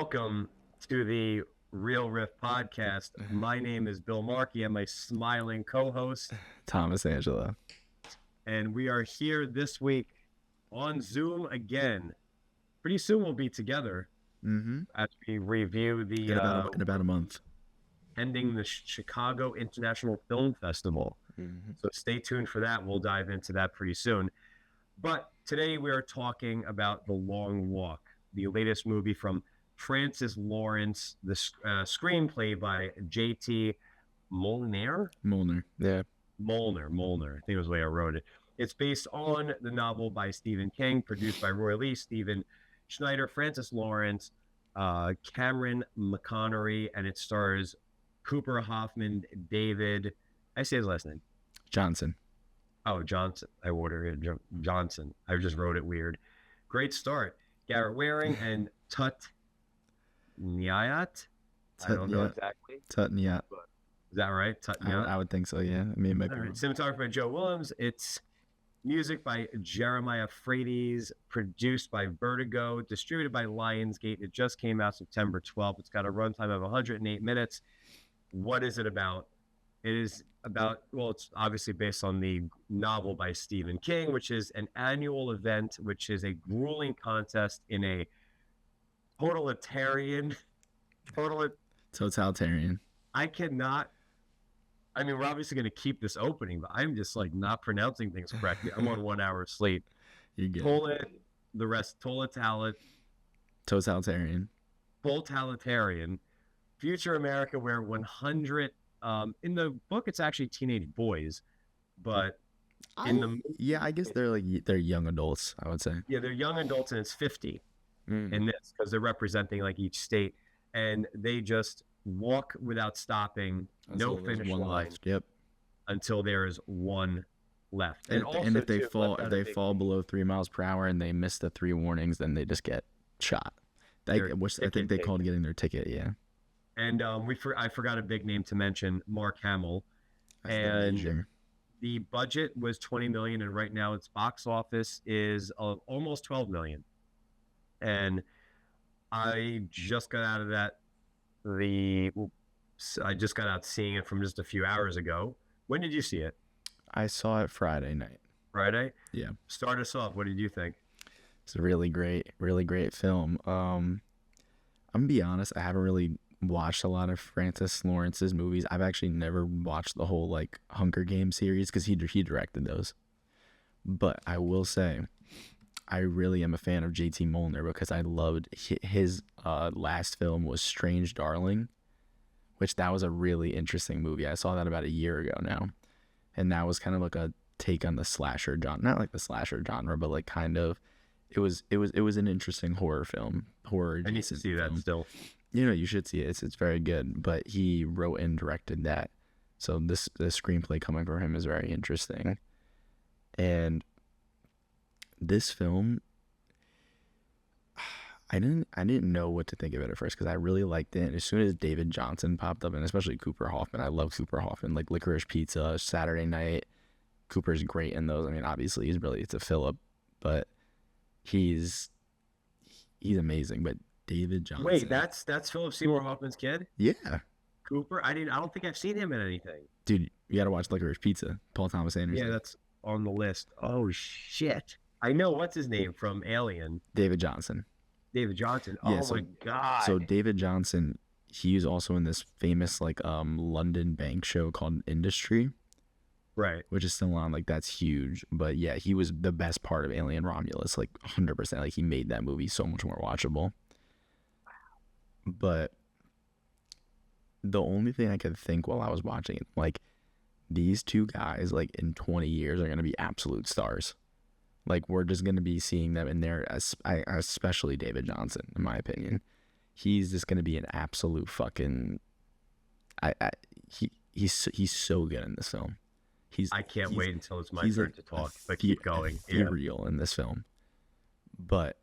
Welcome to the Real Riff podcast. My name is Bill Markey. I'm my smiling co-host, Thomas Angela. And we are here this week on Zoom again. Pretty soon we'll be together as we review the in about a month, ending the Chicago International Film Festival. So stay tuned for that. We'll dive into that pretty soon. But today we are talking about The Long Walk, the latest movie from Francis Lawrence, the screenplay by J.T. Molnar. Yeah. Molnar. I think it was the way I wrote it. It's based on the novel by Stephen King, produced by Roy Lee, Stephen Schneider, Francis Lawrence, Cameron McConaughey, and it stars Cooper Hoffman, David. I say his last name. Johnson. Oh, Johnson. I ordered it. Johnson. I just wrote it weird. Great start. Garrett Waring and Tut Nyat. I don't know exactly. Tut Nyat. Is that right? Tut Nyat? I would think so, yeah. I mean, it might be. Right. Cinematography by Joe Williams. It's music by Jeremiah Frades, produced by Vertigo, distributed by Lionsgate. It just came out September 12th. It's got a runtime of 108 minutes. What is it about? It is about, well, it's obviously based on the novel by Stephen King, which is an annual event, which is a grueling contest in a totalitarian. I cannot. I mean, we're obviously going to keep this opening, but I'm just like not pronouncing things correctly. I'm on 1 hour sleep. You get Totalitarian. Future America, where 100. In the book, it's actually teenage boys, but I guess they're young adults, I would say. Yeah, they're young adults, and it's 50 in this because they're representing like each state, and they just walk without stopping, no finish line. Yep. Until there is one left. And if they fall below 3 miles per hour and they miss the 3 warnings, then they just get shot. Which I think they called getting their ticket. Yeah. And I forgot a big name to mention, Mark Hamill. And the budget was $20 million, and right now its box office is almost $12 million. And I just got out of that. I just got out seeing it from just a few hours ago. When did you see it? I saw it Friday night. Friday? Yeah. Start us off. What did you think? It's a really great film. I'm gonna be honest, I haven't really watched a lot of Francis Lawrence's movies. I've actually never watched the whole like Hunger Games series because he directed those. But I will say, I really am a fan of J.T. Molnar because I loved his last film was Strange Darling, which that was a really interesting movie. I saw that about a year ago now, and that was kind of like a take on the slasher genre, not like the slasher genre, but like kind of, it was an interesting horror film. I need to see that still. You should see it. It's very good. But he wrote and directed that, so the screenplay coming from him is very interesting. And this film, I didn't know what to think of it at first because I really liked it. And as soon as David Johnson popped up, and especially Cooper Hoffman, I love Cooper Hoffman. Like Licorice Pizza, Saturday Night, Cooper's great in those. I mean, obviously it's a Philip, but he's amazing. But David Johnson. Wait, that's Philip Seymour Hoffman's kid? Yeah. Cooper? I don't think I've seen him in anything. Dude, you got to watch Licorice Pizza. Paul Thomas Anderson. Yeah, that's on the list. Oh shit. I know what's his name from Alien. David Johnson. Yeah, oh my god. So David Johnson, he's also in this famous like London bank show called Industry. Right. Which is still on, like that's huge. But yeah, he was the best part of Alien Romulus, like 100%. Like he made that movie so much more watchable. But the only thing I could think while I was watching it, like these two guys, like in 20 years are going to be absolute stars. Like we're just going to be seeing them in there, especially David Johnson, in my opinion. He's just going to be an absolute fucking, he's so good in this film. I can't wait until it's my turn to talk, but keep going. Ethereal in this film. But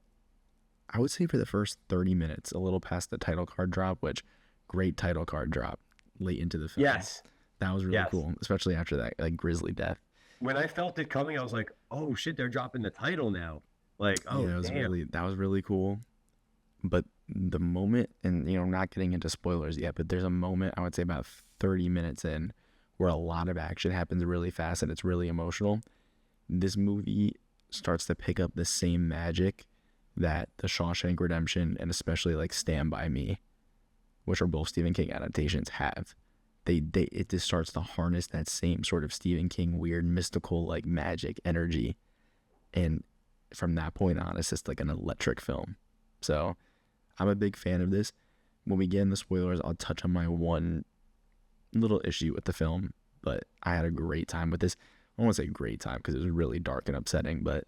I would say for the first 30 minutes, a little past the title card drop, which great title card drop late into the film. Yes. That was really cool, especially after that like grisly death. When I felt it coming, I was like, oh shit, they're dropping the title now. Like, oh, yeah, damn. That was really cool. But the moment, and not getting into spoilers yet, but there's a moment, I would say about 30 minutes in, where a lot of action happens really fast and it's really emotional. This movie starts to pick up the same magic that The Shawshank Redemption and especially like Stand By Me, which are both Stephen King adaptations, have. It just starts to harness that same sort of Stephen King weird mystical like magic energy, and from that point on, it's just like an electric film. So I'm a big fan of this. When we get in the spoilers, I'll touch on my one little issue with the film, but I had a great time with this. I don't want to say great time because it was really dark and upsetting, but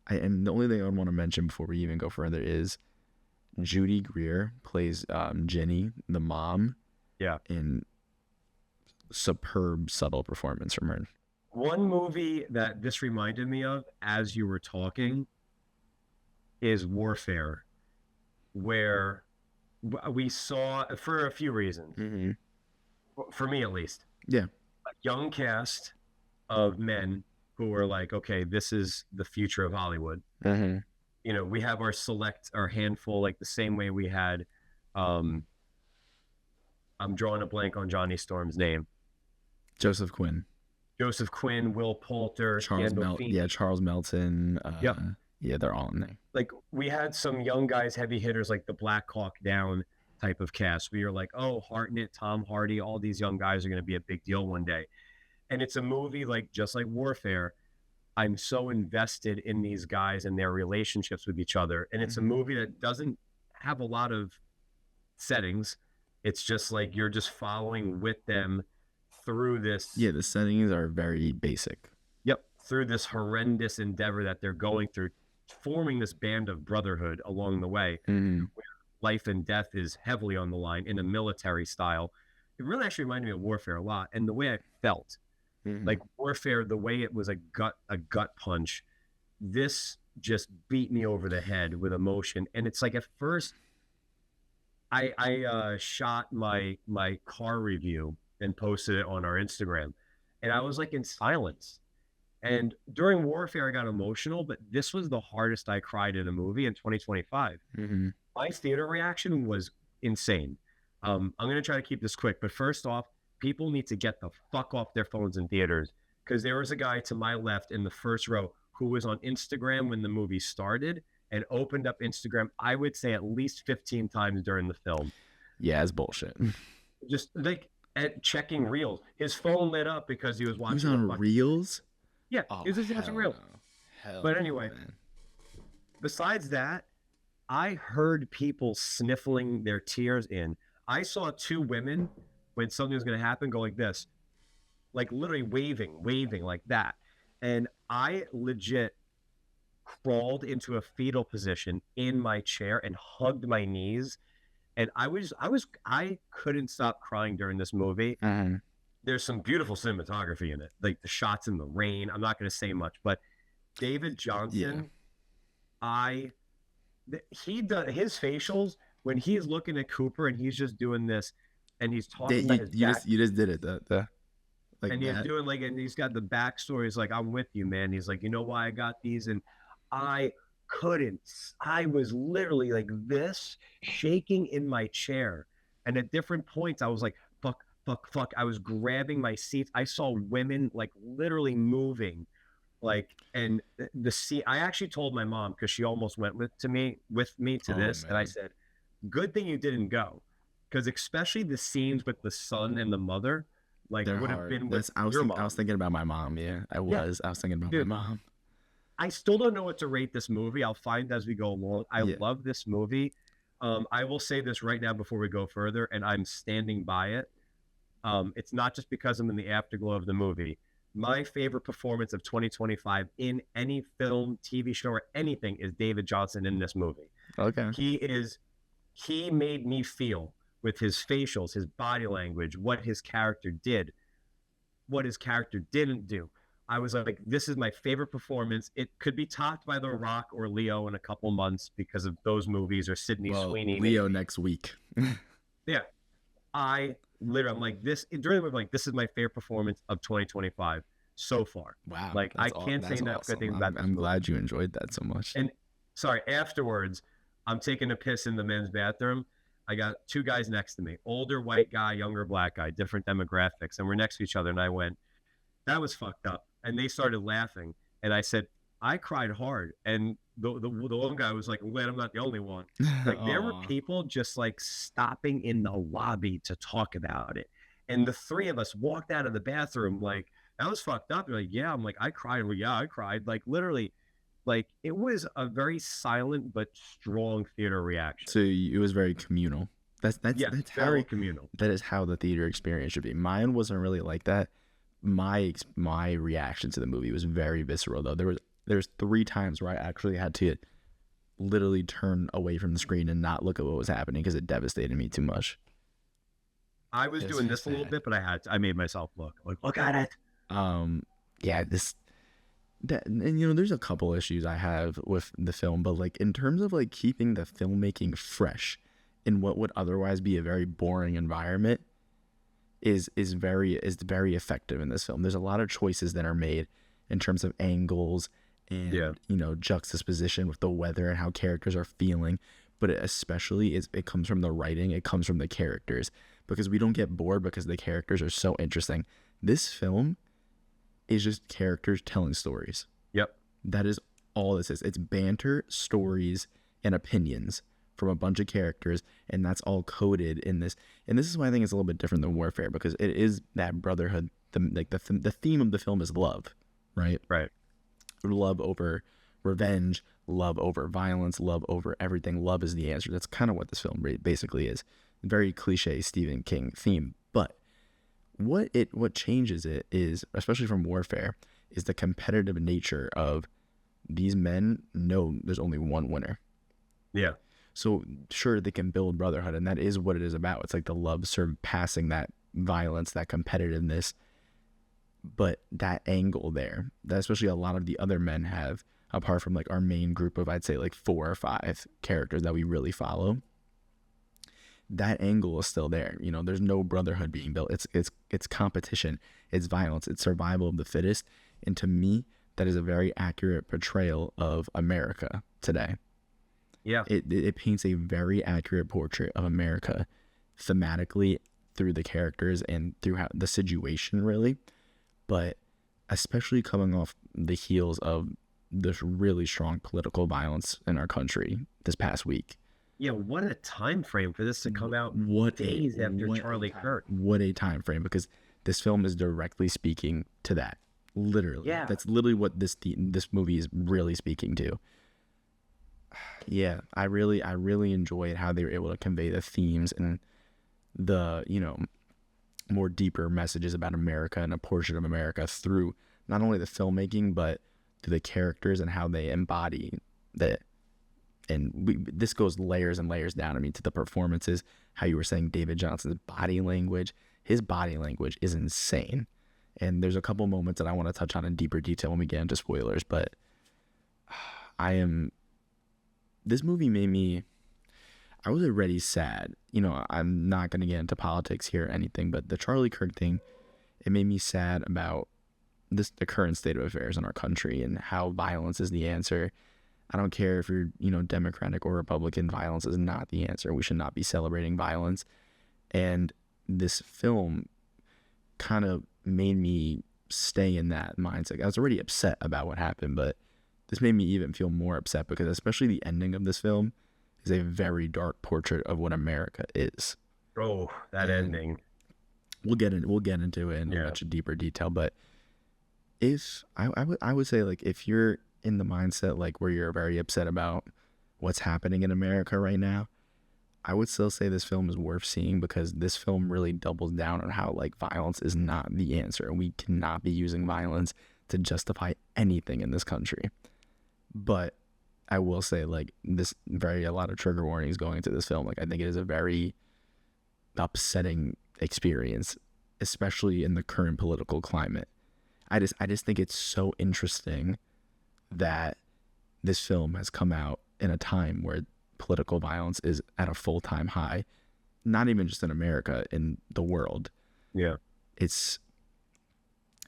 and the only thing I would want to mention before we even go further is Judy Greer plays Jenny, the mom. Yeah. In superb, subtle performance from her. One movie that this reminded me of as you were talking is Warfare, where we saw, for a few reasons, Mm-hmm. for me at least, Yeah. a young cast of men who were like, okay, this is the future of Hollywood. Mm-hmm. We have our handful, like the same way we had, I'm drawing a blank on Johnny Storm's name. Joseph Quinn, Will Poulter, Charles Melton. Yep. Yeah, they're all in there. Like we had some young guys, heavy hitters, like the Black Hawk Down type of cast. We were like, oh, Hartnett, Tom Hardy, all these young guys are going to be a big deal one day. And it's a movie just like Warfare. I'm so invested in these guys and their relationships with each other. And it's a movie that doesn't have a lot of settings. It's just like you're just following with them through this. Yeah, the settings are very basic. Yep. Through this horrendous endeavor that they're going through, forming this band of brotherhood along the way, where life and death is heavily on the line in a military style. It really actually reminded me of Warfare a lot. And the way I felt, like Warfare, the way it was a gut punch, this just beat me over the head with emotion. And it's like at first, I shot my car review and posted it on our Instagram, and I was like in silence. And during Warfare, I got emotional, but this was the hardest I cried in a movie in 2025. My theater reaction was insane. I'm going to try to keep this quick, but first off, people need to get the fuck off their phones in theaters, because there was a guy to my left in the first row who was on Instagram when the movie started and opened up Instagram, I would say at least 15 times during the film. Yeah, it's bullshit. Just like checking reels. His phone lit up because he was watching. He was on reels? Yeah, he was just watching reels. But anyway, man. Besides that, I heard people sniffling their tears in. I saw two women when something was going to happen go like this, like literally waving like that. And I legit crawled into a fetal position in my chair and hugged my knees. And I couldn't stop crying during this movie. There's some beautiful cinematography in it, like the shots in the rain. I'm not going to say much, but David Johnson, he does his facials when he's looking at Cooper and he's just doing this, and he's talking about his back. You just did it. Like and he's doing like, and he's got the backstory. He's like, I'm with you, man. He's like, you know why I got these? And I was literally like this, shaking in my chair. And at different points, I was like, fuck. I was grabbing my seats. I saw women like literally moving. Like, and the seat, I actually told my mom, because she almost went with me to this. Man. And I said, good thing you didn't go. Because especially the scenes with the son and the mother, like would have been with your mom. I was thinking about my mom. Yeah, I was thinking about my mom. I still don't know what to rate this movie. I'll find as we go along. I love this movie. I will say this right now before we go further, and I'm standing by it. It's not just because I'm in the afterglow of the movie. My favorite performance of 2025 in any film, TV show, or anything is David Johnson in this movie. Okay. He made me feel with his facials, his body language, what his character did, what his character didn't do. I was like, this is my favorite performance. It could be topped by The Rock or Leo in a couple months because of those movies, or Sydney Sweeney. Leo next week. Yeah. I'm like this during the movie, like this is my favorite performance of 2025 so far. Wow. Like I can't say enough good things about this. I'm glad you enjoyed that so much. And sorry, afterwards, I'm taking a piss in the men's bathroom. I got two guys next to me, older white guy, younger black guy, different demographics, and we're next to each other. And I went, that was fucked up. And they started laughing. And I said, I cried hard. And the one guy was like, I'm glad I'm not the only one. Like there were Aw. people just like stopping in the lobby to talk about it. And the three of us walked out of the bathroom like, that was fucked up. They're like, yeah. I'm like, I cried. Well, yeah, I cried. Like literally, like it was a very silent but strong theater reaction. So it was very communal. That's Very how communal. that is how the theater experience should be. Mine wasn't really like that. My reaction to the movie was very visceral though. There's 3 times where I actually had to literally turn away from the screen and not look at what was happening because it devastated me too much. I was It's doing this a little bad. bit, but I made myself look at it. Yeah, and there's a couple issues I have with the film, but like in terms of like keeping the filmmaking fresh in what would otherwise be a very boring environment is very effective in this film. There's a lot of choices that are made in terms of angles and Yeah. juxtaposition with the weather and how characters are feeling, but it comes from the writing, it comes from the characters, because we don't get bored because the characters are so interesting. This film is just characters telling stories. Yep. That is all this is. It's banter, stories, and opinions from a bunch of characters, and that's all coded in this. And this is why I think it's a little bit different than Warfare, because it is that brotherhood. The theme of the film is love, right? Right. Love over revenge, love over violence, love over everything. Love is the answer. That's kind of what this film basically is. Very cliche Stephen King theme, but what changes it is, especially from Warfare, is the competitive nature of these men know there's only one winner. Yeah. So sure, they can build brotherhood, and that is what it is about. It's like the love surpassing that violence, that competitiveness. But that angle there, that especially a lot of the other men have, apart from like our main group of, I'd say like 4 or 5 characters that we really follow, that angle is still there. There's no brotherhood being built. It's competition, it's violence, it's survival of the fittest. And to me, that is a very accurate portrayal of America today. Yeah. It paints a very accurate portrait of America thematically through the characters and through the situation, really. But especially coming off the heels of this really strong political violence in our country this past week. Yeah, what a time frame for this to come out days after Charlie Kirk. What a time frame, because this film is directly speaking to that. Literally. Yeah. That's literally what this movie is really speaking to. Yeah, I really enjoyed how they were able to convey the themes and the, more deeper messages about America and a portion of America through not only the filmmaking, but through the characters and how they embody that. And this goes layers and layers down. I mean, to the performances, how you were saying David Johnson's body language. His body language is insane. And there's a couple moments that I want to touch on in deeper detail when we get into spoilers. But this movie made me, I was already sad. I'm not going to get into politics here or anything, but the Charlie Kirk thing, it made me sad about the current state of affairs in our country and how violence is the answer. I don't care if you're, Democratic or Republican, violence is not the answer. We should not be celebrating violence. And this film kind of made me stay in that mindset. I was already upset about what happened, but this made me even feel more upset because especially the ending of this film is a very dark portrait of what America is. Oh, that ending. We'll get into it in much deeper detail, but if I would say, like, if you're in the mindset like where you're very upset about what's happening in America right now, I would still say this film is worth seeing, because this film really doubles down on how like violence is not the answer. We cannot be using violence to justify anything in this country. But I will say, like, a lot of trigger warnings going into this film. Like, I think it is a very upsetting experience, especially in the current political climate. I just think it's so interesting that this film has come out in a time where political violence is at a full-time high, not even just in America, in the world. Yeah. It's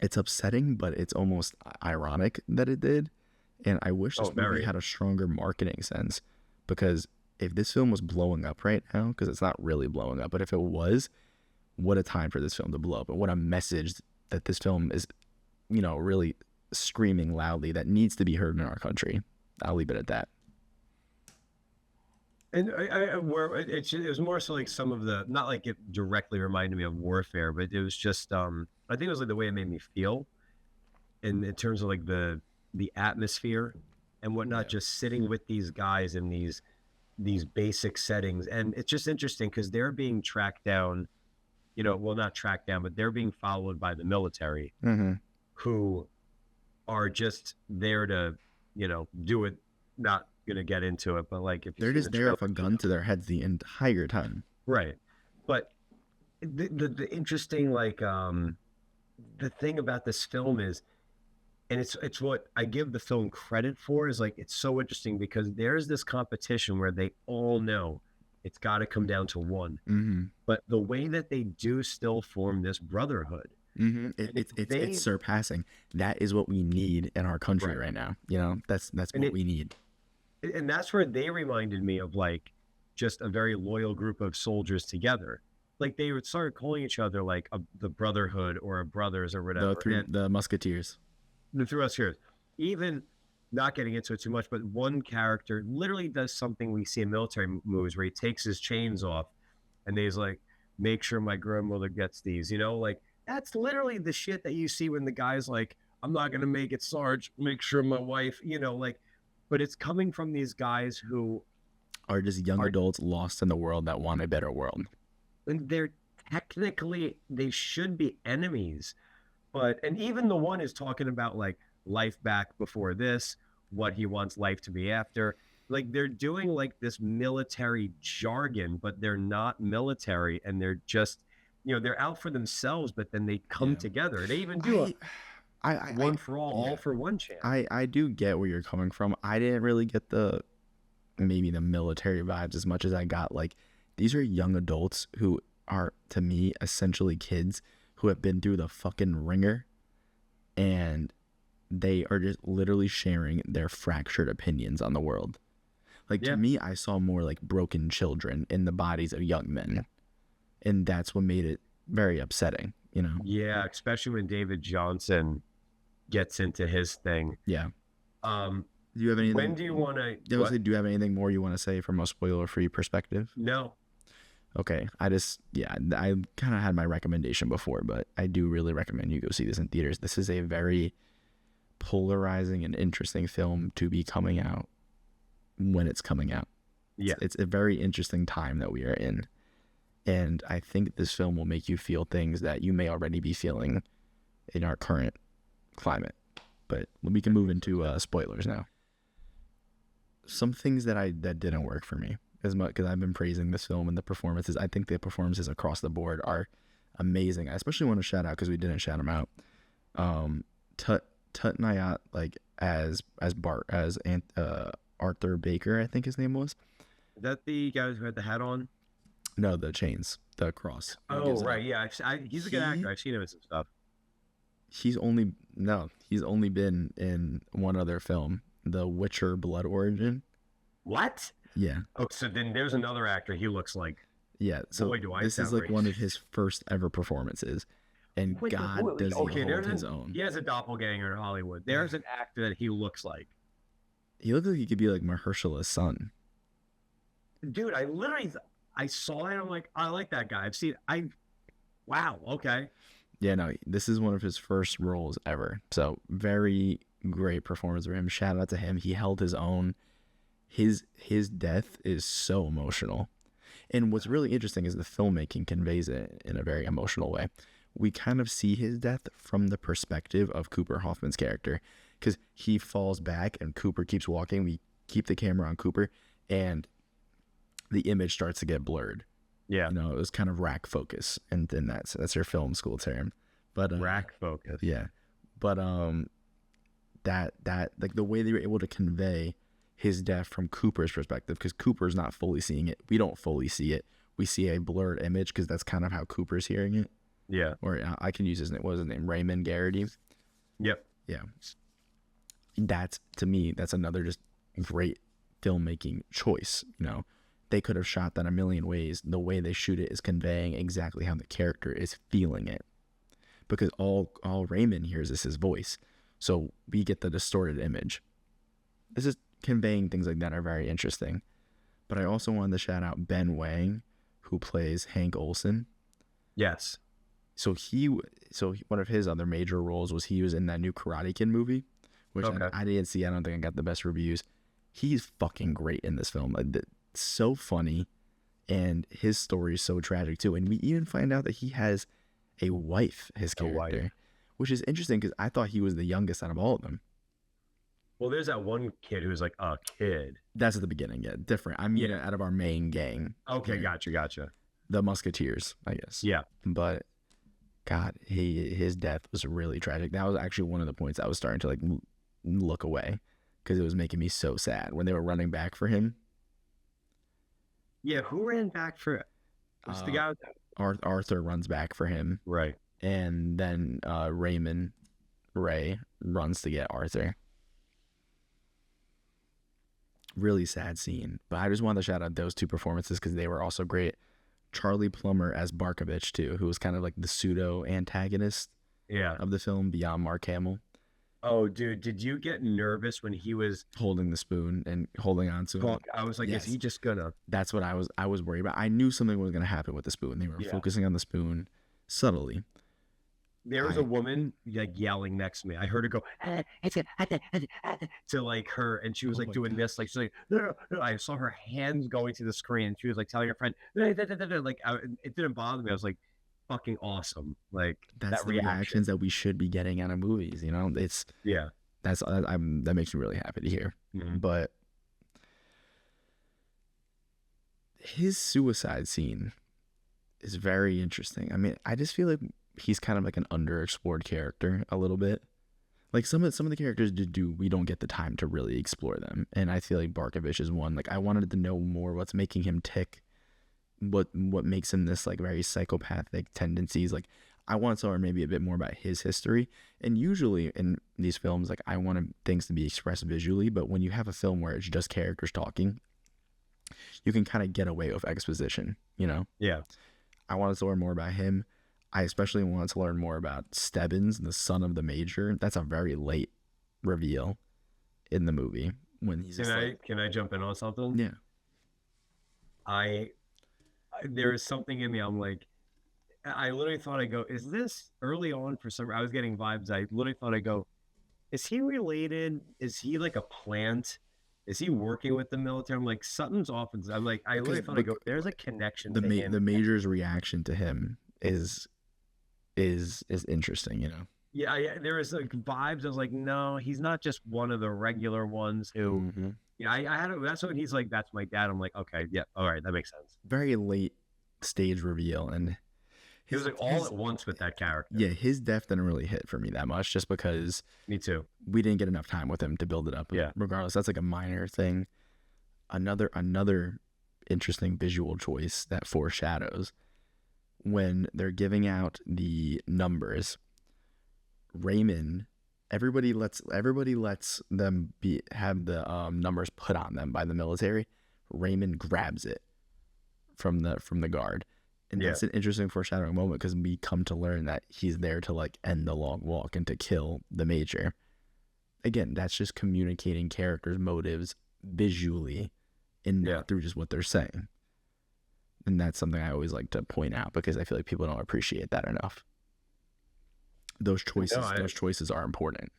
upsetting, but it's almost ironic that it did. And I wish this movie had a stronger marketing sense, because if this film was blowing up right now, because it's not really blowing up, but if it was, what a time for this film to blow up, and what a message that this film is, really screaming loudly that needs to be heard in our country. I'll leave it at that. And where it was more so like some of the, not like it directly reminded me of warfare, but it was just I think it was like the way it made me feel in terms of like the atmosphere and whatnot, just sitting with these guys in these basic settings. And it's just interesting because they're being tracked down, well, not tracked down, but they're being followed by the military, who are just there to, do it. Not gonna get into it, but like if they're just there with a gun to their heads the entire time. Right. But the interesting, like, the thing about this film is, and it's what I give the film credit for, is like, it's so interesting because there's this competition where they all know it's got to come down to one. But the way that they do still form this brotherhood, it's surpassing. That is what we need in our country right now. That's what we need. And that's where they reminded me of, like, just a very loyal group of soldiers together. Like, they would start calling each other like the brotherhood or a brothers or whatever. The musketeers. Through us here. Even, not getting into it too much, but one character literally does something we see in military movies where he takes his chains off and he's like, make sure my grandmother gets these, like, that's literally the shit that you see when the guy's like, I'm not going to make it, Sarge, make sure my wife, like, but it's coming from these guys who are just young adults lost in the world that want a better world. And they're technically, they should be enemies. And even the one is talking about like life back before this, what he wants life to be after. Like, they're doing like this military jargon, but they're not military, and they're just, they're out for themselves, but then they come together. They even do one for all for one chance. I do get where you're coming from. I didn't really get maybe the military vibes as much as I got, like, these are young adults who are, to me, essentially kids who have been through the fucking ringer, and they are just literally sharing their fractured opinions on the world. Like, to me, I saw more like broken children in the bodies of young men, and that's what made it very upsetting, Yeah, especially when David Johnson gets into his thing. Yeah. Do you have anything? When do you want to? Do you have anything more you want to say from a spoiler-free perspective? No. Okay. I kind of had my recommendation before, but I do really recommend you go see this in theaters. This is a very polarizing and interesting film to be coming out when it's coming out. Yeah. It's a very interesting time that we are in. And I think this film will make you feel things that you may already be feeling in our current climate. But we can move into spoilers now. Some things that didn't work for me as much, because I've been praising this film and the performances. I think the performances across the board are amazing. I especially want to shout out, because we didn't shout him out, Tut Nayat, like as Bart, as Arthur Baker, I think his name was. Is that the guy who had the hat on? No, the chains, the cross. Oh, right, yeah. He's a good actor. I've seen him in some stuff. He's only been in one other film, The Witcher Blood Origin. What? Yeah. Oh, so then there's another actor he looks like. Yeah, so boy, do I this is like one of his first ever performances, and does he hold his own. He has a doppelganger in Hollywood. There's an actor that he looks like. He looks like he could be like Mahershala's son. Dude, I saw it. I'm like, I like that guy. I've seen. Wow. Okay. Yeah, no, this is one of his first roles ever. So very great performance for him. Shout out to him. He held his own. His death is so emotional. And what's really interesting is the filmmaking conveys it in a very emotional way. We kind of see his death from the perspective of Cooper Hoffman's character, because he falls back and Cooper keeps walking. We keep the camera on Cooper, and the image starts to get blurred. Yeah. It was kind of rack focus, and then that's your film school term. But rack focus. Yeah. But that like the way they were able to convey his death from Cooper's perspective, because Cooper's not fully seeing it. We don't fully see it. We see a blurred image, because that's kind of how Cooper's hearing it. Yeah. Or I can use his name. What was his name? Raymond Garrity. Yep. Yeah. To me, that's another just great filmmaking choice. they could have shot that a million ways. The way they shoot it is conveying exactly how the character is feeling it, because all Raymond hears is his voice, so we get the distorted image. This is conveying things like that are very interesting. But I also wanted to shout out Ben Wang, who plays Hank Olsen. Yes. So one of his other major roles was he was in that new Karate Kid movie, which I didn't see. I don't think I got the best reviews. He's fucking great in this film. So funny, and his story is so tragic too. And we even find out that he has a wife, his character, which is interesting because I thought he was the youngest out of all of them. Well, there's that one kid who's like a kid. That's at the beginning, yeah. Different. I mean, out of our main gang. Okay, gotcha. The Musketeers, I guess. Yeah. But God, his death was really tragic. That was actually one of the points I was starting to like look away because it was making me so sad when they were running back for him. Yeah, who ran back for? Was the guy? Arthur runs back for him, right? And then Ray runs to get Arthur. Really sad scene, but I just wanted to shout out those two performances because they were also great. Charlie Plummer as Barkovich too, who was kind of like the pseudo antagonist of the film beyond Mark Hamill. Oh, dude, did you get nervous when he was holding the spoon and holding on to it? I was like, yes. Is he just gonna? That's what I was worried about. I knew something was gonna happen with the spoon. They were focusing on the spoon subtly. There was a woman like yelling next to me. I heard her go to like her, and she was like doing this, like she's like, no. I saw her hands going to the screen, and she was like telling her friend, like it didn't bother me. I was like, fucking awesome. Like that's the reactions that we should be getting out of movies. You know, it's that makes me really happy to hear. Mm-hmm. But his suicide scene is very interesting. I mean, I just feel like he's kind of like an underexplored character a little bit. Like some of the characters we don't get the time to really explore them. And I feel like Barkovich is one. Like I wanted to know more what's making him tick, what makes him this like very psychopathic tendencies. Like I want to learn maybe a bit more about his history. And usually in these films, like I want things to be expressed visually, but when you have a film where it's just characters talking, you can kind of get away with exposition, you know? Yeah. I wanted to learn more about him. I especially wanted to learn more about Stebbins, the son of the Major. That's a very late reveal in the movie when he's. Can I jump in on something? Yeah. There is something in me. I'm like, I literally thought I go, is this early on for some? I was getting vibes. I literally thought I go, is he related? Is he like a plant? Is he working with the military? I'm like, something's off. I'm like, I literally thought I go, there's a connection. The Major's reaction to him is interesting, you know. Yeah, there was like vibes. I was like, no, he's not just one of the regular ones who. Mm-hmm. Yeah, I had. That's when he's like, that's my dad. I'm like, okay, yeah, all right, that makes sense. Very late stage reveal, and he was like all at once with that character. Yeah, his death didn't really hit for me that much, just because. Me too. We didn't get enough time with him to build it up. Yeah. Regardless, that's like a minor thing. Another interesting visual choice that foreshadows. When they're giving out the numbers, Raymond, everybody lets them have the numbers put on them by the military. Raymond grabs it from the guard, and that's an interesting foreshadowing moment because we come to learn that he's there to like end the long walk and to kill the Major. Again, that's just communicating characters' motives visually, and not through just what they're saying. And that's something I always like to point out because I feel like people don't appreciate that enough. Those choices are important.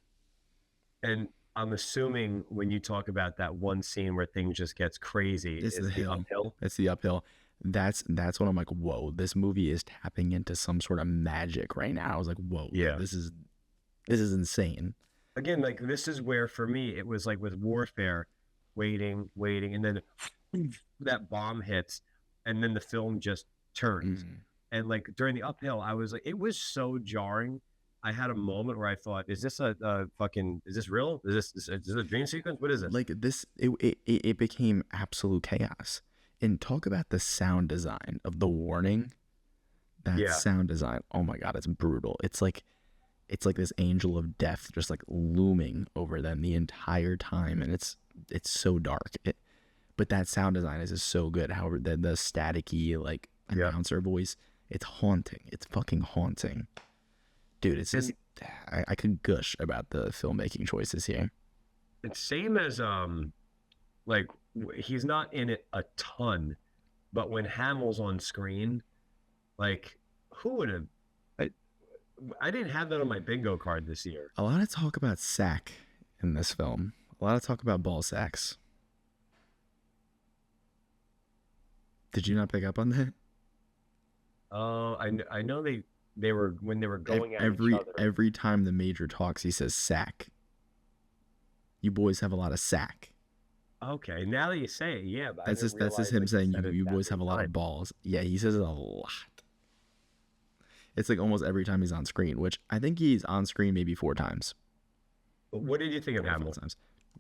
And I'm assuming when you talk about that one scene where things just gets crazy, it's the uphill. It's the uphill. That's when I'm like, whoa, this movie is tapping into some sort of magic right now. I was like, whoa, this is insane. Again, like this is where for me it was like with Warfare, waiting, and then that bomb hits. And then the film just turns. And like during the uphill, I was like, it was so jarring. I had a moment where I thought, is this is this real? Is this a dream sequence? What is this? Like this, it became absolute chaos. And talk about the sound design of the warning. That sound design, oh my God, it's brutal. It's like this angel of death just like looming over them the entire time. And it's so dark. but that sound design is just so good. However, the staticky like Yeah. announcer voice, it's haunting. It's fucking haunting, dude. It's just I could gush about the filmmaking choices here. It's same as like he's not in it a ton, but when Hamill's on screen, like who would have? I didn't have that on my bingo card this year. A lot of talk about sack in this film. A lot of talk about ball sacks. Did you not pick up on that? Oh, I know they were when they were going at each other. Every time the major talks, he says sack. You boys have a lot of sack. Okay, now that you say it, yeah, but That's just him saying you boys have a lot of balls. Yeah, he says it a lot. It's like almost every time he's on screen, which I think he's on screen maybe 4 times. What did you think of Hamill?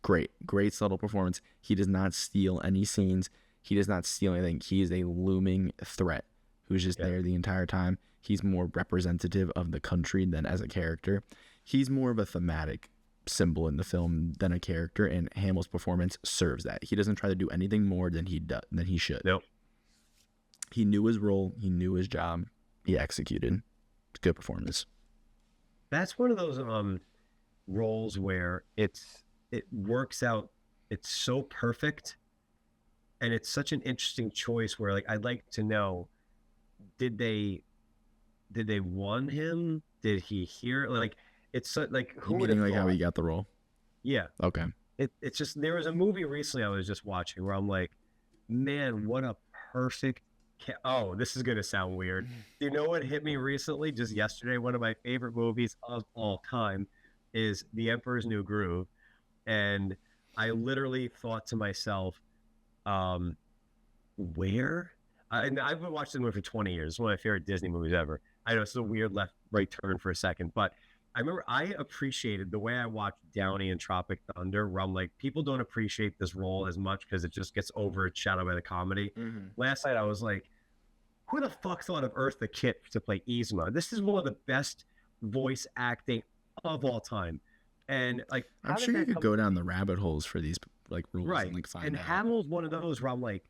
Great subtle performance. He does not steal any scenes. He does not steal anything. He is a looming threat who's just there the entire time. He's more representative of the country than as a character. He's more of a thematic symbol in the film than a character, and Hamill's performance serves that. He doesn't try to do anything more than he should. Nope. He knew his role. He knew his job. He executed. Good performance. That's one of those roles where it works out. It's so perfect, and it's such an interesting choice. Where like I'd like to know, did they want him? Did he hear like? It's so, like who meaning like how he got the role? Yeah. Okay. It's just there was a movie recently I was just watching where I'm like, man, what a perfect. Oh, this is gonna sound weird. You know what hit me recently? Just yesterday, one of my favorite movies of all time is The Emperor's New Groove, and I literally thought to myself, where? And I've been watching the movie for 20 years. It's one of my favorite Disney movies ever. I know it's a weird right turn for a second, but I remember I appreciated the way I watched Downey and Tropic Thunder, where I'm like, people don't appreciate this role as much because it just gets overshadowed by the comedy. Mm-hmm. Last night I was like, who the fuck thought of Eartha Kitt to play Yzma? This is one of the best voice acting of all time. And like, I'm sure you could go down the rabbit holes for these like rules and like find out. Hamill's one of those where I'm like,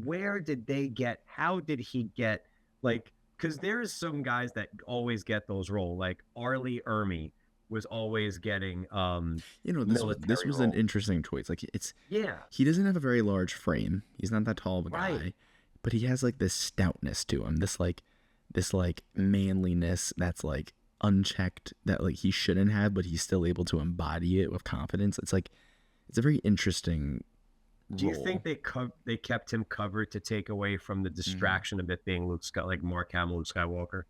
where did they get? How did he get like? Because there's some guys that always get those roles. Like Arlie Ermy was always getting this was an interesting choice. Like he doesn't have a very large frame. He's not that tall of a guy, but he has like this stoutness to him. This manliness that's like unchecked that like he shouldn't have, but he's still able to embody it with confidence. It's a very interesting Do you think they kept him covered to take away from the distraction of it being like Mark Hamill, Luke Skywalker?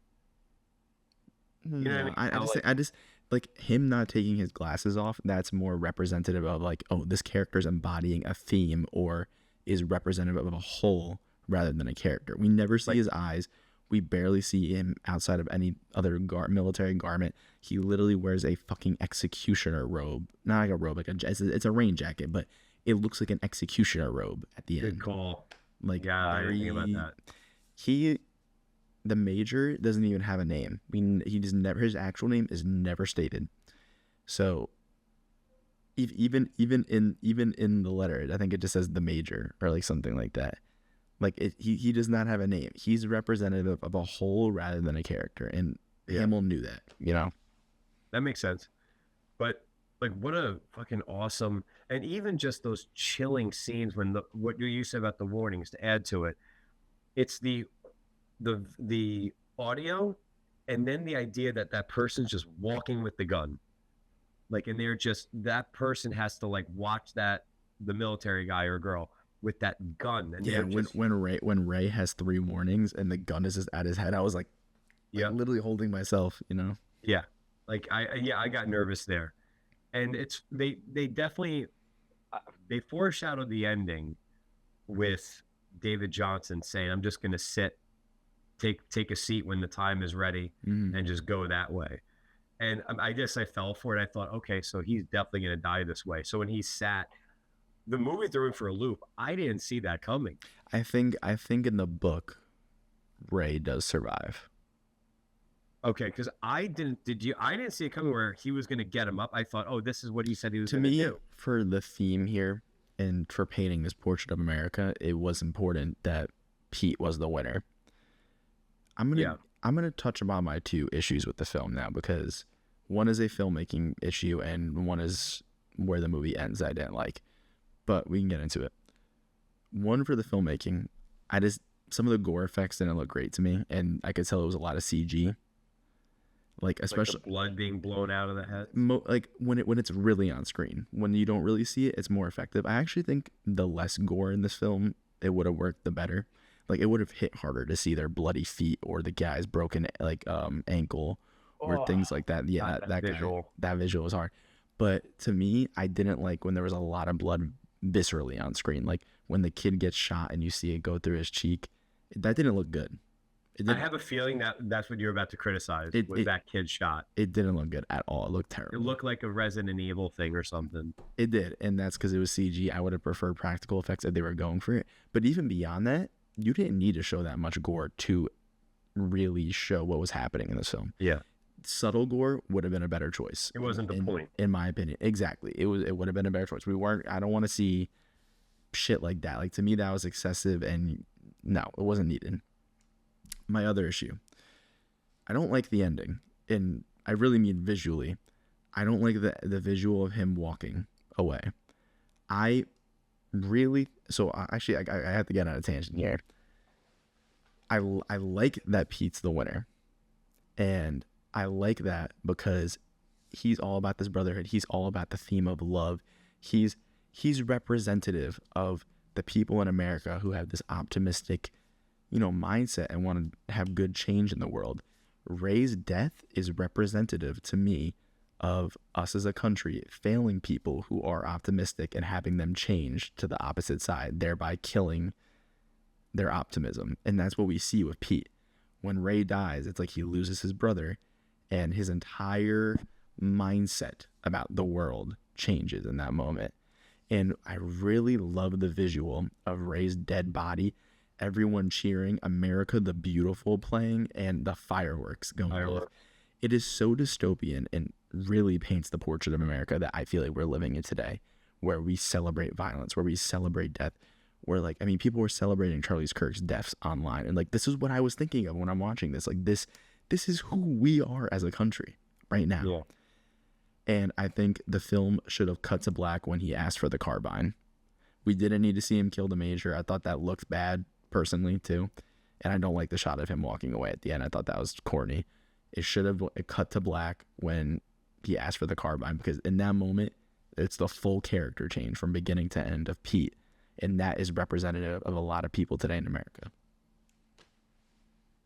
You know what I mean? I just like him not taking his glasses off. That's more representative of like, oh, this character's embodying a theme or is representative of a whole rather than a character. We never see his eyes. We barely see him outside of any other military garment. He literally wears a fucking executioner robe, not like a robe, it's a rain jacket, but it looks like an executioner robe at the end. Good call. Like, yeah, I didn't think about that. The major doesn't even have a name. His actual name is never stated. So, even in the letter, I think it just says the major or like something like that. Like he does not have a name. He's representative of a whole rather than a character, and Hamill knew that. You know, that makes sense. But like, what a fucking awesome, and even just those chilling scenes when what you said about the warnings to add to it, it's the audio, and then the idea that person's just walking with the gun, like, and they're just that person has to like watch the military guy or girl with that gun. And when Ray has 3 warnings and the gun is just at his head, I was like literally holding myself, you know. Yeah, like I got nervous there. And they definitely they foreshadowed the ending with David Johnson saying, I'm just going to sit, take a seat when the time is ready, and just go that way. And I guess I fell for it. I thought, okay, so he's definitely going to die this way. So when he sat, the movie threw him for a loop. I didn't see that coming. I think in the book, Ray does survive. Okay, because I didn't see it coming where he was going to get him up. I thought, oh, this is what he said he was going to do. For the theme here, and for painting this portrait of America, it was important that Pete was the winner. I'm gonna Yeah. I'm gonna touch upon my two issues with the film now, because one is a filmmaking issue and one is where the movie ends I didn't like. But we can get into it. One, for the filmmaking, some of the gore effects didn't look great to me, and I could tell it was a lot of CG. Like, Like the especially blood being blown out of the head. like when it's really on screen. When you don't really see it, it's more effective. I actually think the less gore in this film, it would have worked the better. Like, it would have hit harder to see their bloody feet or the guy's broken like ankle or Oh, things like that. Yeah, God, that visual. that visual was hard. But to me, I didn't like when there was a lot of blood viscerally on screen. Like when the kid gets shot and you see it go through his cheek, that didn't look good. I have a feeling that that's what you're about to criticize, was that kid shot. It didn't look good at all. It looked It terrible. looked like a Resident Evil thing or something. It did, and that's because it was CG. I would have preferred practical effects if they were going for it. But even beyond that, you didn't need to show that much gore to really show what was happening in this film. Yeah. Subtle gore would have been a better choice. It wasn't the point. In my opinion. Exactly. It would have been a better choice. I don't want to see shit like that. Like, to me, that was excessive, and no, it wasn't needed. My other issue, I don't like the ending, and I really mean visually. I don't like the visual of him walking away. I have to get on a tangent here. I like that Pete's the winner, and I like that because he's all about this brotherhood. He's all about the theme of love. He's representative of the people in America who have this optimistic, mindset and want to have good change in the world. Ray's death is representative to me of us as a country failing people who are optimistic and having them change to the opposite side, thereby killing their optimism. And that's what we see with Pete. When Ray dies, it's like he loses his brother, and his entire mindset about the world changes in that moment. And I really love the visual of Ray's dead body, everyone cheering, America the Beautiful playing, and the fireworks going off. It is so dystopian and really paints the portrait of America that I feel like we're living in today, where we celebrate violence, where we celebrate death, where, like, I mean, people were celebrating Charlie Kirk's deaths online, and like, this is what I was thinking of when I'm watching this. Like, this is who we are as a country right now. Yeah. And I think the film should have cut to black when he asked for the carbine. We didn't need to see him kill the major. I thought that looked bad personally too, and I don't like the shot of him walking away at the end. I thought that was corny. It should have cut to black when he asked for the carbine, because in that moment, it's the full character change from beginning to end of Pete, and that is representative of a lot of people today in America.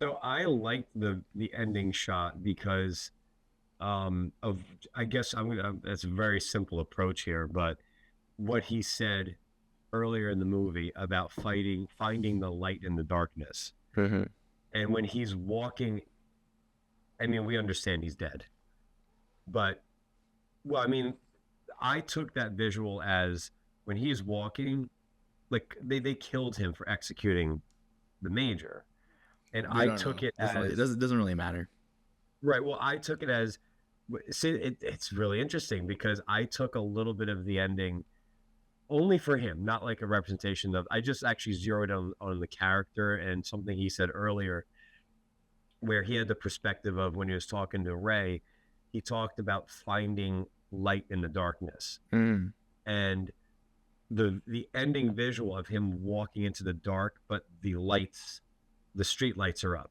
So I liked the ending shot because of, I guess that's a very simple approach here, but what he said earlier in the movie about finding the light in the darkness. Mm-hmm. And when he's walking, I mean, we understand he's dead, but, well, I mean, I took that visual as when he's walking, like they killed him for executing the major. And I took it as, it doesn't really matter. Right. Well, I took it as, see, it's really interesting because I took a little bit of the ending only for him, not like a representation of, I just actually zeroed on the character and something he said earlier, where he had the perspective of when he was talking to Ray, he talked about finding light in the darkness. And the ending visual of him walking into the dark, but the street lights are up.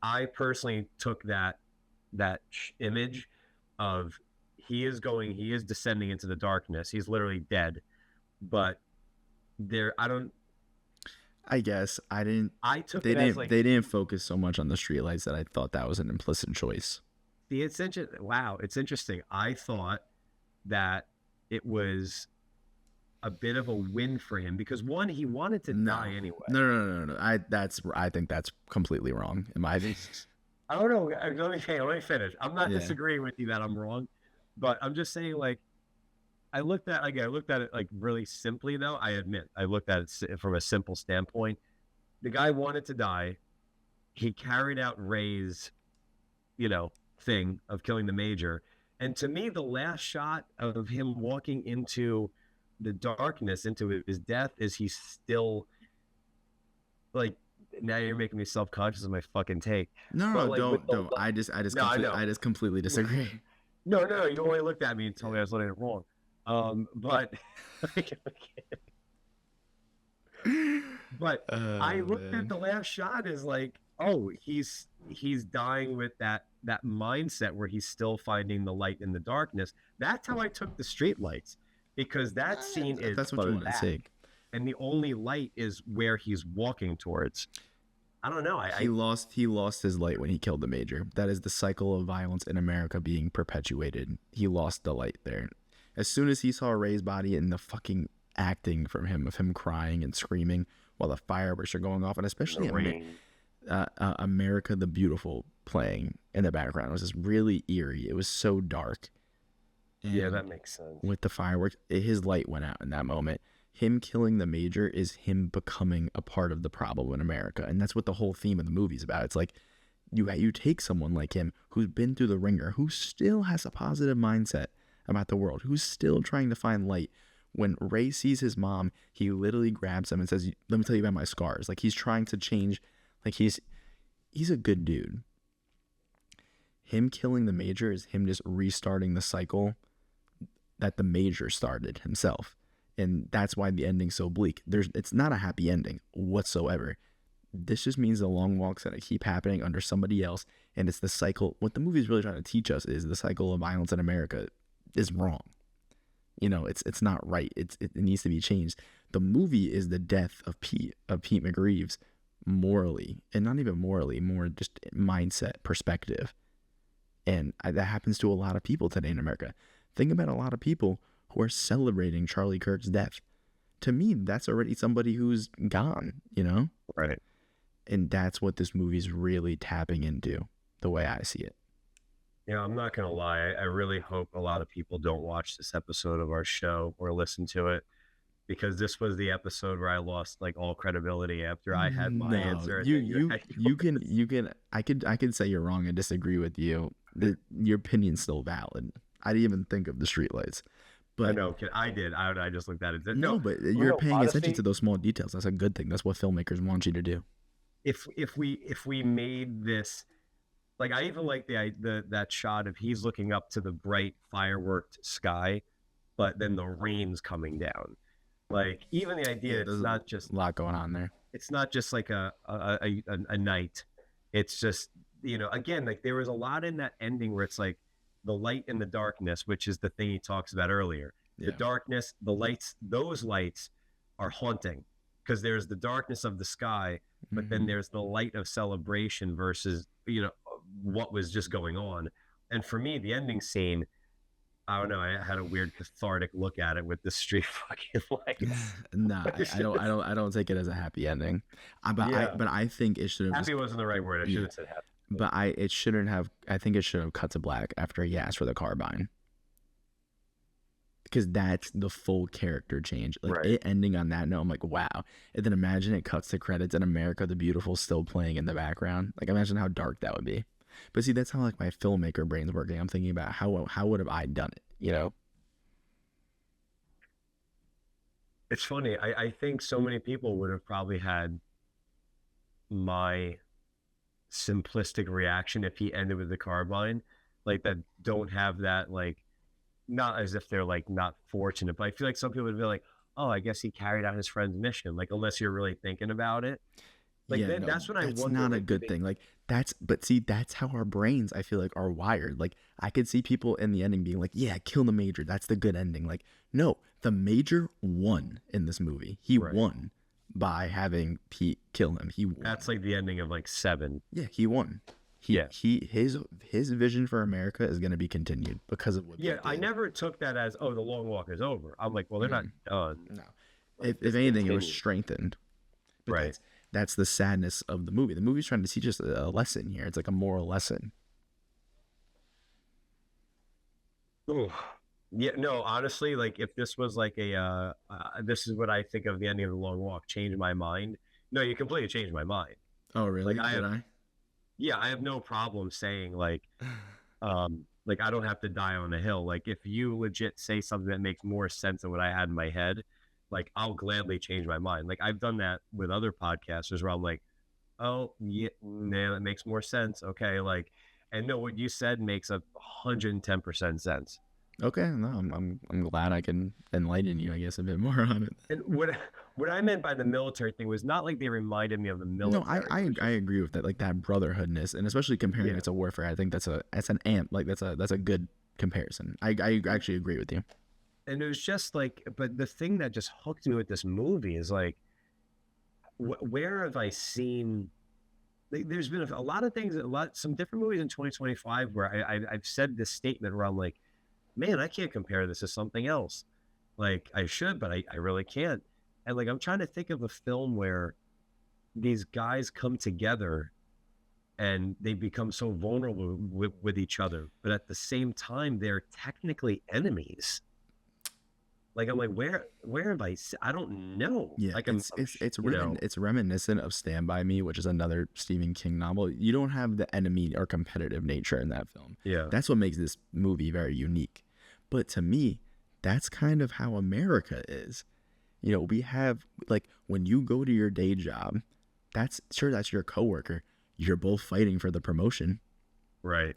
I personally took that image of he is descending into the darkness. He's literally dead, but I guess I didn't. I took they it didn't. As like, they didn't focus so much on the streetlights that I thought that was an implicit choice. Wow, it's interesting. I thought that it was a bit of a win for him because, one, he wanted to die anyway. No. I think that's completely wrong in my opinion. I don't know. Let me finish. I'm not disagreeing with you that I'm wrong, but I'm just saying, like, I looked at it like really simply, though. I admit I looked at it from a simple standpoint. The guy wanted to die. He carried out Ray's, thing of killing the major. And to me, the last shot of him walking into the darkness into his death is he's still like, now you're making me self-conscious of my fucking take. No, But no, like with don't. no, I know. I just completely disagree. No, you only looked at me and told me I was letting it wrong. But but I Oh looked at man. the last shot as like, oh, he's dying with that mindset where he's still finding the light in the darkness. That's how I took the street lights, because that scene If is that's what you want to black, take. and the only light is where he's walking towards. I don't know. He lost his light when he killed the major. That is the cycle of violence in America being perpetuated. He lost the light there. As soon as he saw Ray's body and the fucking acting from him of him crying and screaming while the fireworks are going off, and especially America the Beautiful playing in the background, it was just really eerie. It was so dark. And yeah, that makes sense. with the fireworks, his light went out in that moment. Him killing the major is him becoming a part of the problem in America, and that's what the whole theme of the movie's about. It's like you take someone like him who's been through the ringer, who still has a positive mindset about the world, who's still trying to find light. When Ray sees his mom, he literally grabs him and says, "Let me tell you about my scars." Like he's trying to change. Like he's a good dude. Him killing the major is him just restarting the cycle that the major started himself. And that's why the ending's so bleak. It's not a happy ending whatsoever. This just means the long walk's gonna keep happening under somebody else, and it's the cycle. What the movie's really trying to teach us is the cycle of violence in America is wrong. You know, it's not right. It needs to be changed. The movie is the death of Pete McGreeves, morally, and not even morally, more just mindset perspective. And that happens to a lot of people today in America. Think about a lot of people who are celebrating Charlie Kirk's death. To me, that's already somebody who's gone, you know? Right. And that's what this movie's really tapping into, the way I see it. Yeah, I'm not gonna lie. I really hope a lot of people don't watch this episode of our show or listen to it, because this was the episode where I lost like all credibility after I had my No, answer. And then you had you can I could say you're wrong and disagree with you. Your opinion's still valid. I didn't even think of the streetlights. I But know. I did. I just looked at it. no, but you're paying attention to those small details. That's a good thing. That's what filmmakers want you to do. If we made this, like, I even like the that shot of he's looking up to the bright fireworked sky, but then the rain's coming down. Like, even the idea Yeah, it's there's not just a lot going on there. it's not just like a night. It's just, again, like there was a lot in that ending where it's like the light and the darkness, which is the thing he talks about earlier. The Yeah. darkness, the lights, those lights are haunting, because there's the darkness of the sky, but then Mhm. there's the light of celebration versus what was just going on. And for me, the ending scene, I don't know, I had a weird cathartic look at it with the street fucking lights. Nah, I don't take it as a happy ending. Yeah. But I think it should have Happy wasn't the right word. I should Yeah. have said happy. But it shouldn't have. I think it should have cut to black after he asked for the carbine, because that's the full character change. Like Right. it ending on that note, I'm like, wow. And then imagine it cuts to credits and America the Beautiful still playing in the background. Like imagine how dark that would be. But see, that's how like my filmmaker brain's working. I'm thinking about how would have I done it? You know? It's funny. I think so many people would have probably had my simplistic reaction if he ended with the carbine, like that don't have that, like, not as if they're like not fortunate, but I feel like some people would be like, oh, I guess he carried out his friend's mission, like, unless you're really thinking about it. Like, Yeah, then no, that's when I that's wonder, not a like, good thing. Like but see, that's how our brains, I feel like, are wired. Like I could see people in the ending being like, yeah, kill the major. That's the good ending. Like, no, the major won in this movie. He Right. won by having Pete kill him. He won. That's like the ending of like Seven. Yeah, he won. Yeah. His vision for America is going to be continued because of what Yeah, Pete I did. never took that as, oh, the long walk is over. I'm like, well, they're not done. No. Like, If it's anything, it was continued. strengthened. But Right. that's the sadness of the movie. The movie's trying to teach us a lesson here. It's like a moral lesson. Ooh. Yeah, no, honestly, like if this was like this is what I think of the ending of the long walk, change my mind. No, you completely changed my mind. Oh, really? Like, Did I? yeah, I have no problem saying like, Like, I don't have to die on a hill. Like, if you legit say something that makes more sense than what I had in my head, like, I'll gladly change my mind. Like, I've done that with other podcasters where I'm like, oh, yeah, nah, that makes more sense. Okay. Like, and no, what you said makes 110% sense. Okay, no, I'm glad I can enlighten you, I guess, a bit more on it. And what I meant by the military thing was not like they reminded me of the No, military. I agree with that, like that brotherhoodness, and especially comparing Yeah. it to warfare. I think that's an amp, like that's a good comparison. I actually agree with you. And it was just like, but the thing that just hooked me with this movie is like, where have I seen? Like, there's been a lot of things, some different movies in 2025 where I've said this statement where I'm like, man, I can't compare this to something else. Like, I should, but I really can't. And like, I'm trying to think of a film where these guys come together and they become so vulnerable with each other, but at the same time, they're technically enemies. Like, I'm like, where have I don't know. Yeah, Like, it's reminiscent of Stand By Me, which is another Stephen King novel. You don't have the enemy or competitive nature in that film. yeah, That's what makes this movie very unique. But to me, that's kind of how America is. You know, we have, like, when you go to your day job, that's your coworker. You're both fighting for the promotion. right.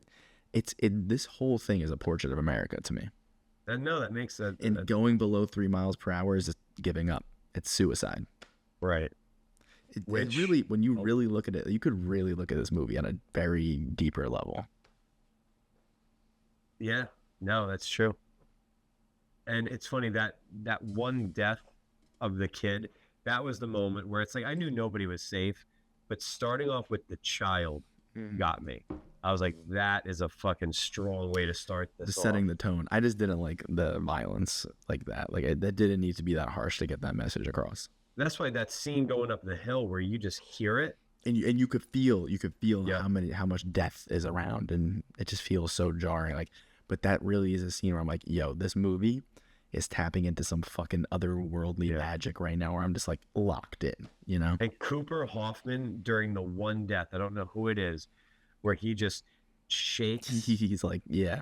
This whole thing is a portrait of America to me. And no, that makes sense. And going below 3 miles per hour is just giving up. It's suicide. Right. It really, when you really look at it, you could really look at this movie on a very deeper level. Yeah, no, that's true. And it's funny that one death of the kid, that was the moment where it's like, I knew nobody was safe, but starting off with the child got me. I was like, that is a fucking strong way to start this Just setting off. the tone. I just didn't like the violence like that. Like, that didn't need to be that harsh to get that message across. That's why that scene going up the hill where you just hear it. And you could feel Yeah. how much death is around, and it just feels so jarring. Like, but that really is a scene where I'm like, yo, this movie is tapping into some fucking otherworldly magic right now, where I'm just like locked in, you know? And Cooper Hoffman during the one death, I don't know who it is, where he just shakes. He's like, yeah.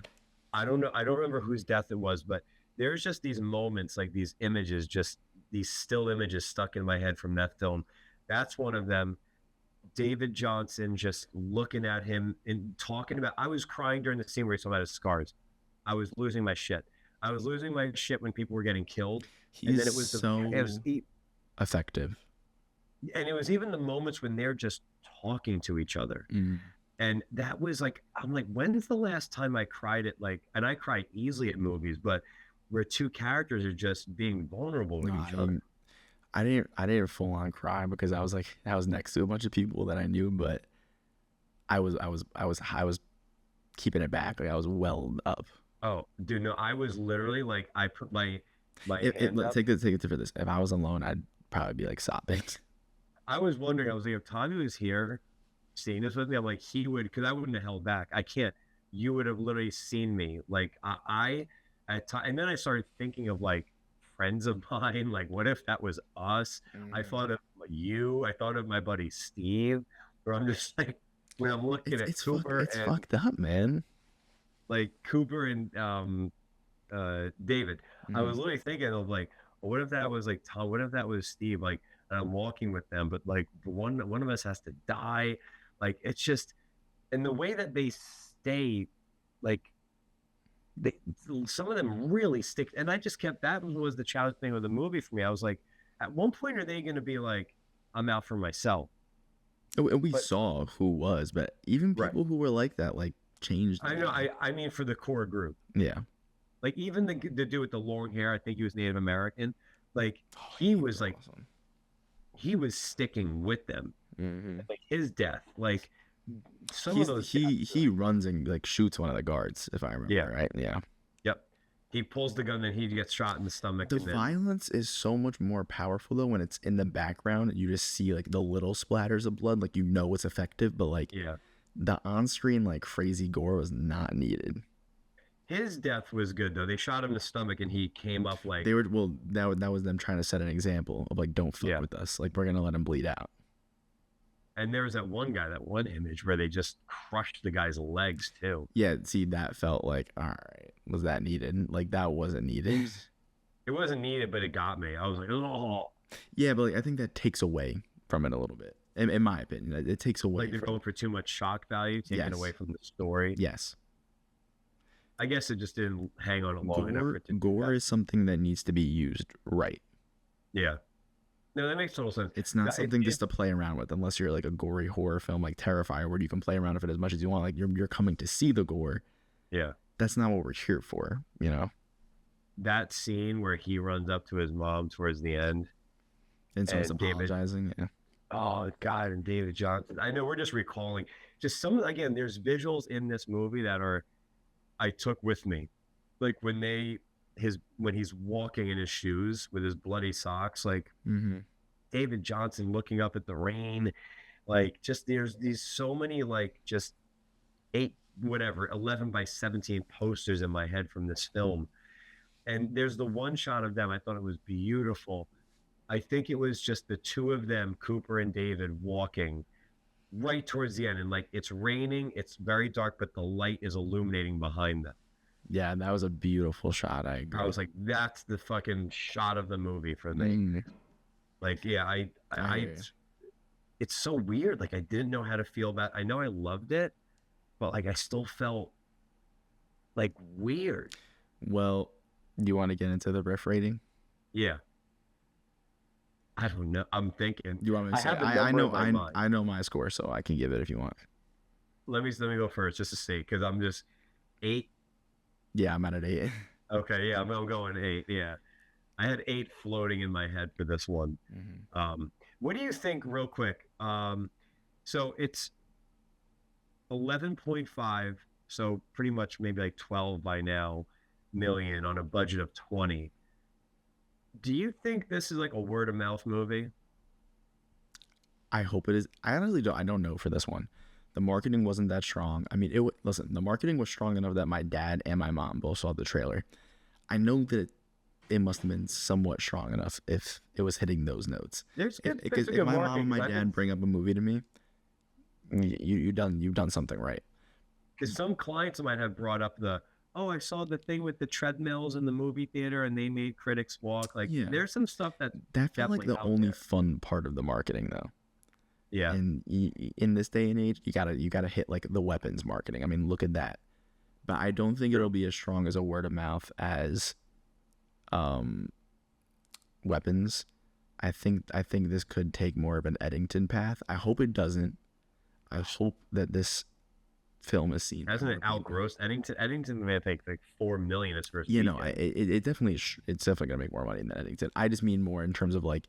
I don't know. I don't remember whose death it was, but there's just these moments, like these images, just these still images stuck in my head from that film. That's one of them. David Johnson just looking at him and talking about, I was crying during the scene where he's talking about his scars. I was losing my shit. I was losing my shit when people were getting killed. And then it was effective. And it was even the moments when they're just talking to each other. And that was like, I'm like, when is the last time I cried at, like, and I cry easily at movies, but where two characters are just being vulnerable with each other. I didn't full on cry because I was next to a bunch of people that I knew, but I was keeping it back. Like, I was welled up. Oh, dude, no, I was literally like, I put my hand up. Take it for this. If I was alone, I'd probably be like sobbing. I was wondering, I was like, if Tommy was here seeing this with me, I'm like, he would, because I wouldn't have held back. I can't. You would have literally seen me. Like, and then I started thinking of like friends of mine. Like, what if that was us? I thought of you. I thought of my buddy Steve. Where I'm just like, when I'm looking at Cooper, it's fucked up, man. Like Cooper and David. I was literally thinking of like, what if that was like Tom? What if that was Steve? Like, and I'm walking with them, but like one of us has to die. Like, it's just, and the way that they stay, like, some of them really stick. And I just kept, that was the challenge thing with the movie for me. I was like, at one point, are they going to be like, I'm out for myself? And we saw who was, but even people who were like that, like, changed. I know. I mean, for the core group. Yeah. Like, even the dude with the long hair, I think he was Native American. Like, he was like, awesome. He was sticking with them. Like, his death, like, some of those. He runs and like shoots one of the guards, if I remember right. Yeah. Yep. He pulls the gun and he gets shot in the stomach. The violence is so much more powerful though when it's in the background and you just see like the little splatters of blood, like, you know it's effective, but like the on-screen like crazy gore was not needed. His death was good though. They shot him in the stomach and he came up like, they were, well, that was them trying to set an example of like, don't fuck with us, like, we're gonna let him bleed out. And there was that one guy, that one image where they just crushed the guy's legs too. Yeah, see, that felt like, all right, was that needed? Like, that wasn't needed. It wasn't needed, but it got me. I was like, oh. Yeah, but like, I think that takes away from it a little bit. In my opinion, it takes away. Like they're going for too much shock value, taken Yes. away from the story. Yes. I guess it just didn't hang on it long enough for it to do Gore that. is something that needs to be used right. Yeah. No, that makes total sense. It's not That- something just to play around with, unless you're like a gory horror film like Terrifier, where you can play around with it as much as you want. Like you're coming to see the gore. Yeah. That's not what we're here for, you know. That scene where he runs up to his mom towards the end. And someone's And David- apologizing. Yeah. Oh God, and David Johnson. I know we're just recalling just some. Again, there's visuals in this movie that I took with me, like when he's walking in his shoes with his bloody socks, like Mm-hmm. David Johnson looking up at the rain, like just there's these so many like just 11 by 17 posters in my head from this film, and there's the one shot of them. I thought it was beautiful. I think it was just the two of them, Cooper and David, walking right towards the end. And like it's raining, it's very dark, but the light is illuminating behind them. Yeah, that was a beautiful shot. I agree. I was like, that's the fucking shot of the movie for me. Mm. Like, yeah, I hear you. it's so weird. Like I didn't know how to feel about I know I loved it, but like I still felt like weird. Well, do you want to get into the Riff rating? Yeah. I don't know. I'm thinking. Do you want me to I say? have the I number know in my mind. I know my score, so I can give it if you want. Let me go first just to see, because I'm just 8. Yeah, I'm at an 8. Okay, yeah, I'm going 8. Yeah, I had 8 floating in my head for this one. Mm-hmm. What do you think, real quick? So it's 11.5, so pretty much maybe like 12 by now million on a budget of 20. Do you think this is like a word of mouth movie? I hope it is. I honestly don't. I don't know for this one. The marketing wasn't that strong. I mean, listen. The marketing was strong enough that my dad and my mom both saw the trailer. I know that it must have been somewhat strong enough if it was hitting those notes. There's good, Because if my mom and my dad bring up a movie to me, you've done something right. Because some clients might have brought up I saw the thing with the treadmills in the movie theater and they made critics walk. Like, Yeah. there's some stuff that That felt like definitely the out only there. fun part of the marketing, though. Yeah. And in this day and age, you gotta hit like the weapons marketing. I mean, look at that. But I don't think it'll be as strong as a word of mouth as weapons. I think this could take more of an Eddington path. I hope it doesn't. I hope that this film is seen. Hasn't it by more people. outgrossed Eddington? Eddington may think like 4 million its first You know, weekend. it definitely it's definitely gonna make more money than Eddington. I just mean more in terms of like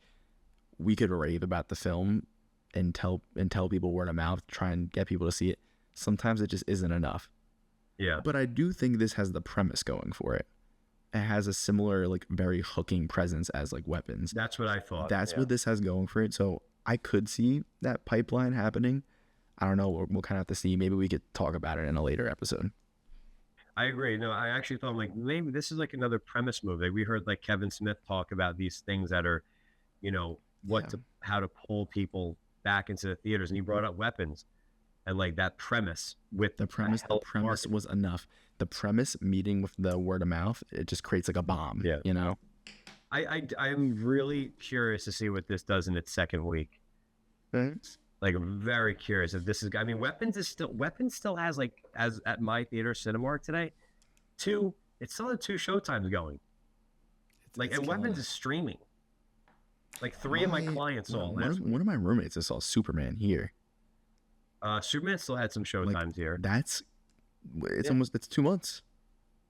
we could rave about the film and tell people word of mouth, try and get people to see it. Sometimes it just isn't enough. Yeah. But I do think this has the premise going for it. It has a similar like very hooking presence as like weapons. That's what I thought. That's yeah. what this has going for it. So I could see that pipeline happening. I don't know. We'll kind of have to see. Maybe we could talk about it in a later episode. I agree. No, I actually thought like maybe this is like another premise movie. We heard like Kevin Smith talk about these things that are, how to pull people back into the theaters, and he brought up weapons and like that premise with The premise was enough. The premise meeting with the word of mouth, it just creates like a bomb. Yeah. You know? I'm really curious to see what this does in its second week. Like I'm very curious if this is. I mean, Weapons still has like as at my theater Cinemark today, it still had 2 showtimes going. Like and Weapons is streaming. Like 3 of my clients saw last week. One of my roommates just saw Superman here. Superman still had some showtimes here. It's Yeah. it's 2 months.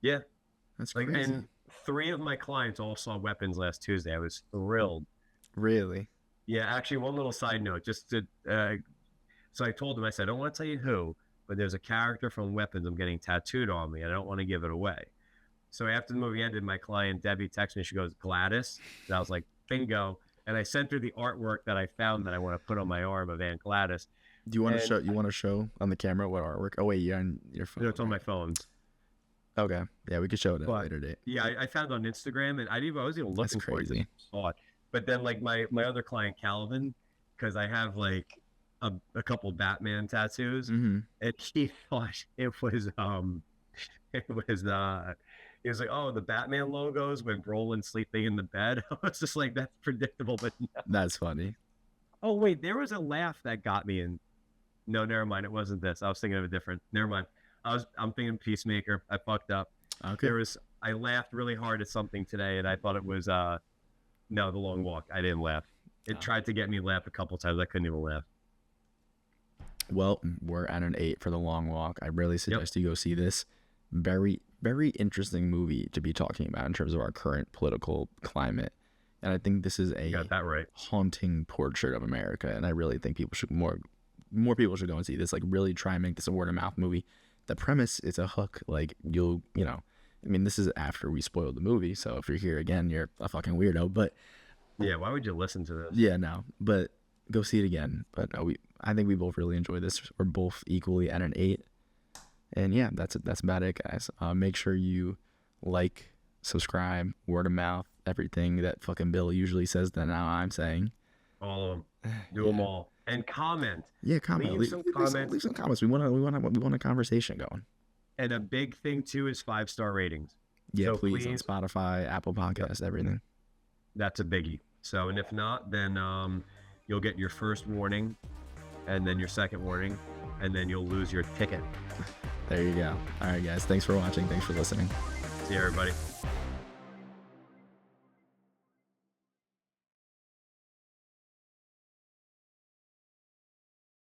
Yeah, That's like crazy. and 3 of my clients all saw Weapons last Tuesday. I was thrilled. Really? Yeah, actually, one little side note, just to, so I told him, I said, I don't want to tell you who, but there's a character from Weapons I'm getting tattooed on me, and I don't want to give it away. So after the movie ended, my client, Debbie, texted me, she goes, Gladys, and I was like, bingo, and I sent her the artwork that I found that I want to put on my arm of Aunt Gladys. Do you want to And- show? You want to show on the camera what artwork? Oh wait, you're on your phone. No, it's on my phone. Okay, yeah, we could show it at a But- later date. Yeah, I found it on Instagram, and I was even looking for it. crazy. Saw it. But then, like, my other client, Calvin, because I have, like, a couple Batman tattoos, Mm-hmm. and he thought it was it was he was like, oh, the Batman logos when Brolin's sleeping in the bed. I was just like, that's predictable, but no. That's funny. Oh wait, there was a laugh that got me in. No, never mind. It wasn't this. I was thinking of a different. Never mind. I'm thinking Peacemaker. I fucked up. Okay. I laughed really hard at something today, and I thought it was no, The Long Walk. I didn't laugh. It tried to get me to laugh a couple times. I couldn't even laugh. Well, we're at an 8 for The Long Walk. I really suggest you go see this. Very, very interesting movie to be talking about in terms of our current political climate. And I think this is a You got that right. haunting portrait of America. And I really think people should more people should go and see this. Like, really try and make this a word of mouth movie. The premise is a hook. Like, you know, I mean, this is after we spoiled the movie. So if you're here again, you're a fucking weirdo. But yeah, why would you listen to this? Yeah, no. But go see it again. But no, I think we both really enjoyed this. We're both equally at an 8. And yeah, that's about it, guys. Make sure you like, subscribe, word of mouth, everything that fucking Bill usually says that now I'm saying. All of them. Do them all. And comment. Yeah, comment. Leave some comments. We want a conversation going. And a big thing too is 5-star ratings. Yeah, so please on Spotify, Apple Podcasts, everything. That's a biggie. So, and if not, then you'll get your first warning, and then your second warning, and then you'll lose your ticket. There you go. All right, guys. Thanks for watching. Thanks for listening. See you, everybody.